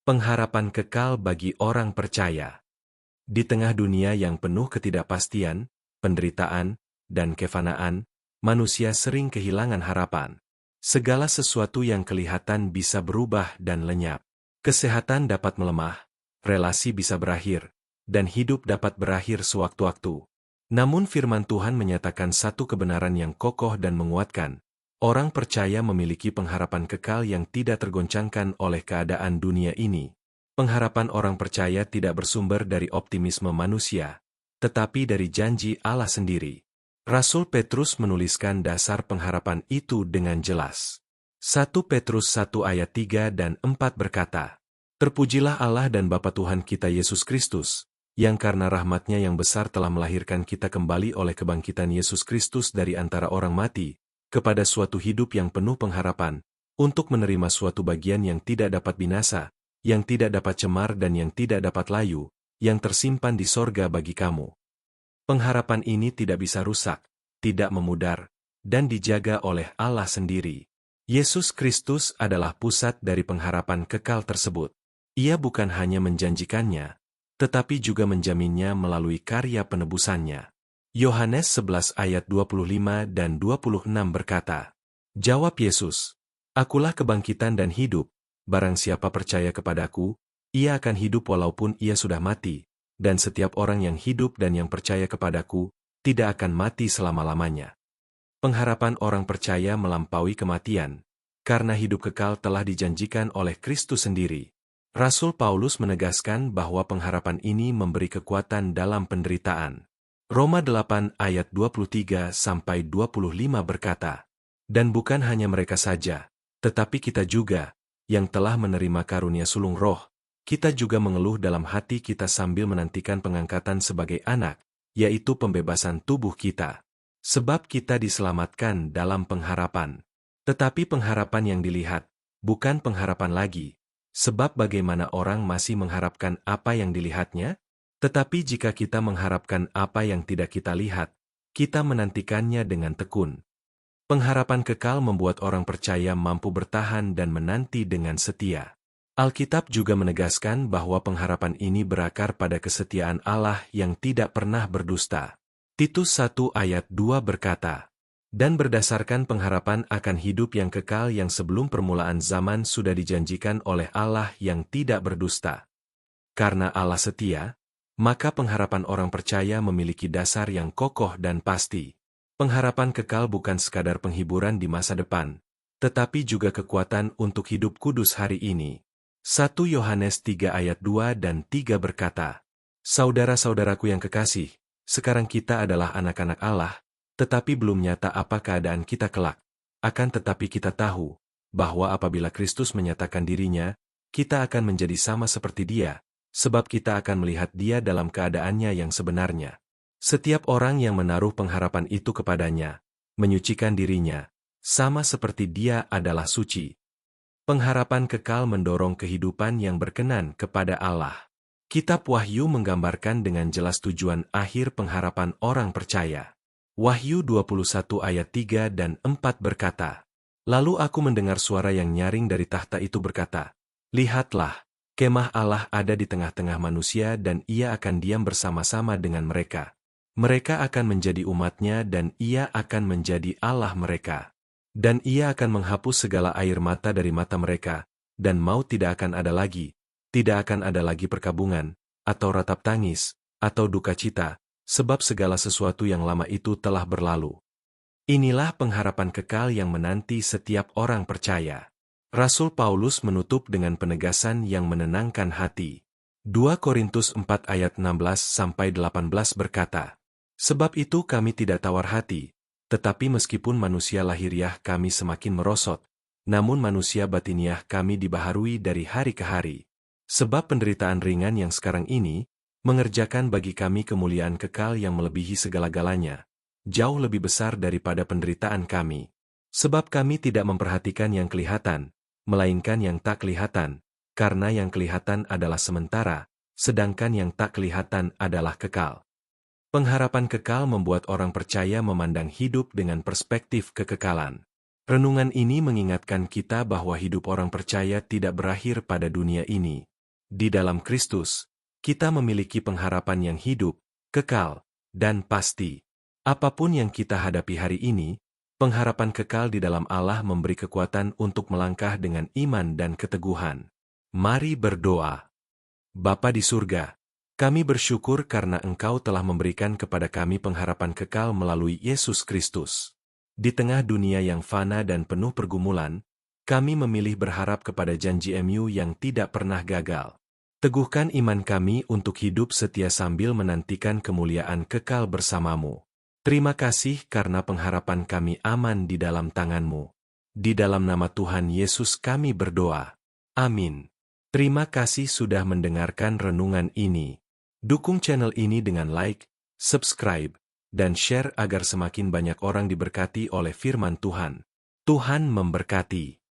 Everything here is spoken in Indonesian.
Pengharapan kekal bagi orang percaya. Di tengah dunia yang penuh ketidakpastian, penderitaan, dan kefanaan, manusia sering kehilangan harapan. Segala sesuatu yang kelihatan bisa berubah dan lenyap. Kesehatan dapat melemah, relasi bisa berakhir, dan hidup dapat berakhir sewaktu-waktu. Namun firman Tuhan menyatakan satu kebenaran yang kokoh dan menguatkan. Orang percaya memiliki pengharapan kekal yang tidak tergoncangkan oleh keadaan dunia ini. Pengharapan orang percaya tidak bersumber dari optimisme manusia, tetapi dari janji Allah sendiri. Rasul Petrus menuliskan dasar pengharapan itu dengan jelas. 1 Petrus 1 ayat 3 dan 4 berkata, "Terpujilah Allah dan Bapa Tuhan kita Yesus Kristus, yang karena rahmat-Nya yang besar telah melahirkan kita kembali oleh kebangkitan Yesus Kristus dari antara orang mati, kepada suatu hidup yang penuh pengharapan, untuk menerima suatu bagian yang tidak dapat binasa, yang tidak dapat cemar dan yang tidak dapat layu, yang tersimpan di sorga bagi kamu." Pengharapan ini tidak bisa rusak, tidak memudar, dan dijaga oleh Allah sendiri. Yesus Kristus adalah pusat dari pengharapan kekal tersebut. Ia bukan hanya menjanjikannya, tetapi juga menjaminnya melalui karya penebusannya. Yohanes 11 ayat 25 dan 26 berkata, "Jawab Yesus, Akulah kebangkitan dan hidup, barang siapa percaya kepadaku, ia akan hidup walaupun ia sudah mati, dan setiap orang yang hidup dan yang percaya kepadaku, tidak akan mati selama-lamanya." Pengharapan orang percaya melampaui kematian, karena hidup kekal telah dijanjikan oleh Kristus sendiri. Rasul Paulus menegaskan bahwa pengharapan ini memberi kekuatan dalam penderitaan. Roma 8 ayat 23-25 berkata, "Dan bukan hanya mereka saja, tetapi kita juga, yang telah menerima karunia sulung roh, kita juga mengeluh dalam hati kita sambil menantikan pengangkatan sebagai anak, yaitu pembebasan tubuh kita. Sebab kita diselamatkan dalam pengharapan. Tetapi pengharapan yang dilihat, bukan pengharapan lagi, sebab bagaimana orang masih mengharapkan apa yang dilihatnya? Tetapi jika kita mengharapkan apa yang tidak kita lihat, kita menantikannya dengan tekun." Pengharapan kekal membuat orang percaya mampu bertahan dan menanti dengan setia. Alkitab juga menegaskan bahwa pengharapan ini berakar pada kesetiaan Allah yang tidak pernah berdusta. Titus 1 ayat 2 berkata, "Dan berdasarkan pengharapan akan hidup yang kekal yang sebelum permulaan zaman sudah dijanjikan oleh Allah yang tidak berdusta." Karena Allah setia, maka pengharapan orang percaya memiliki dasar yang kokoh dan pasti. Pengharapan kekal bukan sekadar penghiburan di masa depan, tetapi juga kekuatan untuk hidup kudus hari ini. 1 Yohanes 3 ayat 2 dan 3 berkata, "Saudara-saudaraku yang kekasih, sekarang kita adalah anak-anak Allah, tetapi belum nyata apa keadaan kita kelak. Akan tetapi kita tahu, bahwa apabila Kristus menyatakan dirinya, kita akan menjadi sama seperti Dia, sebab kita akan melihat Dia dalam keadaannya yang sebenarnya." Setiap orang yang menaruh pengharapan itu kepadanya, menyucikan dirinya, sama seperti Dia adalah suci. Pengharapan kekal mendorong kehidupan yang berkenan kepada Allah. Kitab Wahyu menggambarkan dengan jelas tujuan akhir pengharapan orang percaya. Wahyu 21 ayat 3 dan 4 berkata, "Lalu aku mendengar suara yang nyaring dari tahta itu berkata, 'Lihatlah, kemah Allah ada di tengah-tengah manusia dan Ia akan diam bersama-sama dengan mereka. Mereka akan menjadi umat-Nya dan Ia akan menjadi Allah mereka. Dan Ia akan menghapus segala air mata dari mata mereka, dan maut tidak akan ada lagi, tidak akan ada lagi perkabungan, atau ratap tangis, atau duka cita, sebab segala sesuatu yang lama itu telah berlalu.'" Inilah pengharapan kekal yang menanti setiap orang percaya. Rasul Paulus menutup dengan penegasan yang menenangkan hati. 2 Korintus 4 ayat 16-18 berkata, "Sebab itu kami tidak tawar hati, tetapi meskipun manusia lahiriah kami semakin merosot, namun manusia batiniah kami dibaharui dari hari ke hari. Sebab penderitaan ringan yang sekarang ini, mengerjakan bagi kami kemuliaan kekal yang melebihi segala-galanya, jauh lebih besar daripada penderitaan kami. Sebab kami tidak memperhatikan yang kelihatan, melainkan yang tak kelihatan, karena yang kelihatan adalah sementara, sedangkan yang tak kelihatan adalah kekal." Pengharapan kekal membuat orang percaya memandang hidup dengan perspektif kekekalan. Renungan ini mengingatkan kita bahwa hidup orang percaya tidak berakhir pada dunia ini. Di dalam Kristus, kita memiliki pengharapan yang hidup, kekal, dan pasti. Apapun yang kita hadapi hari ini, pengharapan kekal di dalam Allah memberi kekuatan untuk melangkah dengan iman dan keteguhan. Mari berdoa. Bapa di surga, kami bersyukur karena Engkau telah memberikan kepada kami pengharapan kekal melalui Yesus Kristus. Di tengah dunia yang fana dan penuh pergumulan, kami memilih berharap kepada janji MU yang tidak pernah gagal. Teguhkan iman kami untuk hidup setia sambil menantikan kemuliaan kekal bersamamu. Terima kasih karena pengharapan kami aman di dalam tangan-Mu. Di dalam nama Tuhan Yesus kami berdoa. Amin. Terima kasih sudah mendengarkan renungan ini. Dukung channel ini dengan like, subscribe, dan share agar semakin banyak orang diberkati oleh firman Tuhan. Tuhan memberkati.